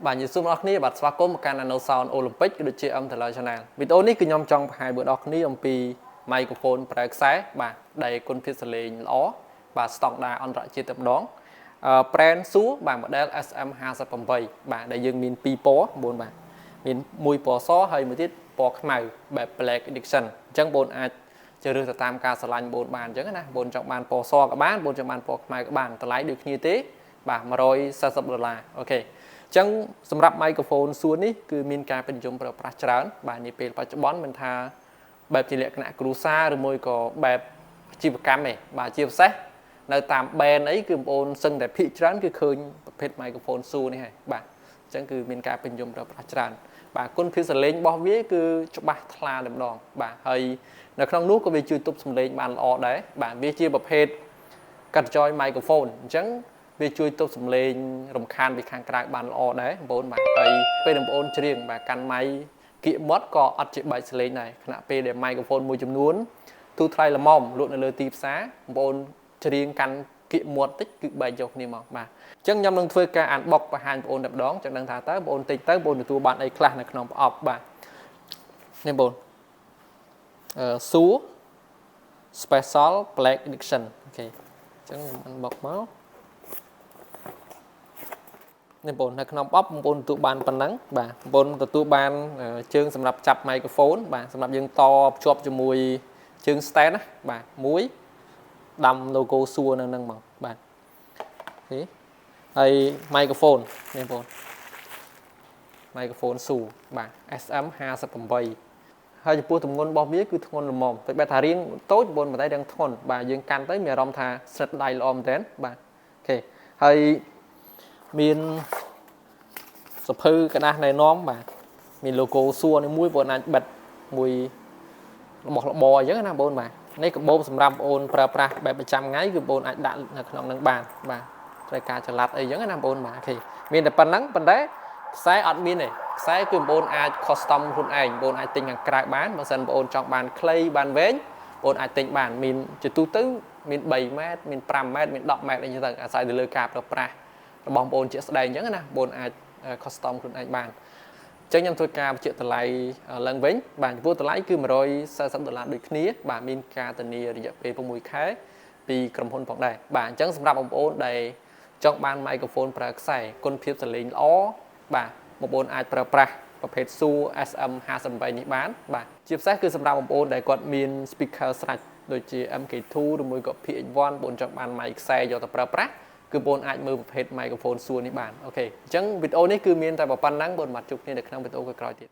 bạn như xuống đó ní bạn xóa có một cái nano sound Olympic được chia âm từ lời channel video ní cứ nhom trong hai bữa đó ní ông pi microphone phải xé bạn đầy con phía sau lưng ló và stock đà on rọi chia tập đón brand số bạn model SM287bạn đại dương min pi pó bốn bạn min mùi pó xó hay một tiết pó màuแบบ Black Edition ចឹងបងអាចជ្រើសរើសតាមការឆ្លាញ់បងបានអញ្ចឹងណាបងចង់បានពណ៌សក៏បានបងចង់បានពណ៌ខ្មៅក៏បានតម្លៃដូចគ្នាទេបាទ$140អូខេអញ្ចឹងសម្រាប់ microphone សួរនេះគឺមានការពេញនិយមប្រើប្រាស់ច្រើនបាទនាពេលបច្ចុប្បន្នមិនថាបែបជាលក្ខណៈគ្រួសារឬមួយក៏បែបអាជីវកម្មទេបាទជាពិសេសនៅតាម band អីគឺបងប្អូនសឹងតែភាគច្រើនគឺឃើញប្រភេទ microphone សួរនេះហើយបាទអញ្ចឹងគឺមានការពេញនិយមប្រើប្រាស់ច្រើនបាទគុណភាពសលេងរបស់វាគឺច្បាស់ថ្លាតែម្ដងបាទហើយនៅក្នុងនោះក៏វាជួយទប់សំឡេងបានល្អដែរបាទវាជាប្រភេទកាត់ចយ microphone អញ្ចឹងវាជួយទប់សំឡេងរំខានពីខាងក្រៅបានល្អដែរបងប្អូនបាទហើយពេលបងប្អូនច្រៀងបាទកាន់ម៉ៃគៀកមាត់ក៏អត់ជាបែកសលេងដែរខណៈពេលដែល microphone មួយចំនួនទូថ្លៃល្មមលក់នៅលើទីផ្សារបងប្អូនច្រៀងកាន់គៀកមាត់តិចគឺបែកយកគ្នាមកបាទអញ្ចឹងខ្ញុំនឹងធ្វើការអានបុកបង្ហាញបងប្អូនតែម្ដងចឹងដឹងថាតើបងប្អូនតិចទៅបងប្អូនទទួលបានអីខ្លះនៅក្នុងប្រអប់បាទនេះបងប្អូនShure Special Black Edition អូខេអញ្ចឹងខ្ញុំអានបុកមកនេះបងប្អូននៅក្នុងប្រអប់បងប្អូនទទួលបានប៉ុណ្ណឹងបាទបងប្អូនទទួលបានជើងសម្រាប់ចាប់ microphone បាទសម្រាប់យើងតភ្ជាប់ជាមួយជើង stand ណាបាទមួយដាំ logo Shure នៅហ្នឹងមកបាទអូខេហើយ microphone នេះបងប្អូន microphone Shure បាទ SM58ហើយចំពោះទម្ងន់របស់វាគឺធ្ងន់ល្មមតែបែបថារៀងតូចបងប៉ុន្តែរៀងធ្ងន់បាទយើងកាន់ទៅមានអារម្មណ៍ថាស្និទ្ធដៃល្អមែនទែនបាទអូខេហើយមានសភៅกระดาษណែនាំបាទមាន logo Shure នេះមួយបងអាចបិទមួយរបស់របរអញ្ចឹងណាបងបាទនេះកាបូបសម្រាប់បងប្រើប្រាស់បែបប្រចាំថ្ងៃគឺបងអាចដាក់នៅក្នុងនឹងបានបាទត្រូវការចល័តអីអញ្ចឹងណាបងបាទអូខេមានតែប៉ុណ្្នឹងប៉ុន្តែខ្សែអត់មានទេខ្សែគឺបងអាច custom ខ្លួនឯងបងអាចទិញខាងក្រៅបានបើសិនបងចង់បានខ្លីបានវែងបងអាចទិញបានមានជាទូទៅមាន3ម៉ែត្រមាន5ម៉ែត្រមាន10ម៉ែត្រអីចឹងទៅអាស្រ័យទៅលើការប្រើប្រាស់របស់បងជាក់ស្ដែងអញ្ចឹងណាបងអាច custom ខ្លួនឯងបានអញ្ចឹងខ្ញុំធ្វើការបញ្ជាក់តម្លៃឡើងវិញបាទចំពោះតម្លៃគឺ$140ដូចគ្នាបាទមានការធានារយៈពេល6ខែពីក្រុមហ៊ុនផងដែរបាទអញ្ចឹងសម្រាប់បងប្អូនដែលចង់បាន microphone ប្រើខ្សែគុណភាពសលេងល្អបាទបងប្អូនអាចប្រើប្រាស់ប្រភេទ Shure SM58 នេះបានបាទជាពិសេសគឺសម្រាប់បងប្អូនដែលគាត់មាន speaker ស្រេចដូចជា MK2 ឬមួយក៏ PX1 បងចង់បាន mic ខ្សែយកទៅប្រើប្រាស់គឺបងអាចមើលប្រភេទ microphone Shure នេះបានអូខេអញ្ចឹងវីដេអូនេះគឺមានតែប៉ុណ្្នឹងបងមកជួបគ្នានៅក្នុងវីដេអូក្រោយទៀត